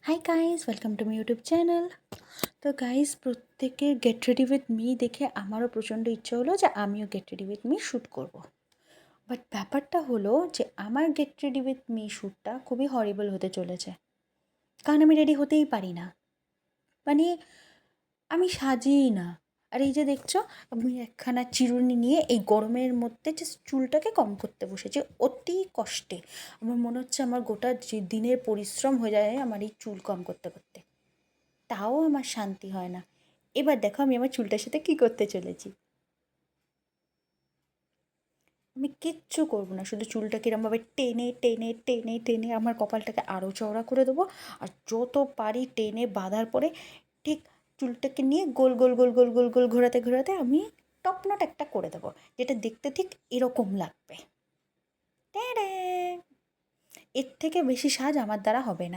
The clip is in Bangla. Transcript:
Hi guys, welcome to my YouTube channel. তো গাইস, প্রত্যেকের গেট রেডি উইথ মি দেখে আমারও প্রচণ্ড ইচ্ছে হলো যে আমিও get ready with me shoot করব। বাট ব্যাপারটা হলো যে আমার গেট রেডি উইথ মি শ্যুটটা খুবই হরিবল হতে চলেছে, কারণ আমি রেডি হতেই পারি না। মানে আমি সাজিই না। আর এই যে দেখছো, আমি একখানা চিরুনি নিয়ে এই গরমের মধ্যে যে চুলটাকে কম করতে বসেছি অতি কষ্টে। আমার মনে হচ্ছে আমার গোটা যে দিনের পরিশ্রম হয়ে যায় আমার এই চুল কম করতে করতে, তাও আমার শান্তি হয় না। এবার দেখো আমি আমার চুলটার সাথে কী করতে চলেছি। আমি কিচ্ছু করবো না, শুধু চুলটাকে এরমভাবে টেনে টেনে টেনে টেনে আমার কপালটাকে আরও চওড়া করে দেবো। আর যত পারি টেনে বাঁধার পরে ঠিক চুলটাকে নিয়ে গোল গোল গোল গোল গোল গোল ঘোরাতে ঘোরাতে আমি টপ নট একটা করে দেবো, যেটা দেখতে ঠিক এরকম লাগবে। ট্যাড়া! এর থেকে বেশি সাজ আমার দ্বারা হবে না।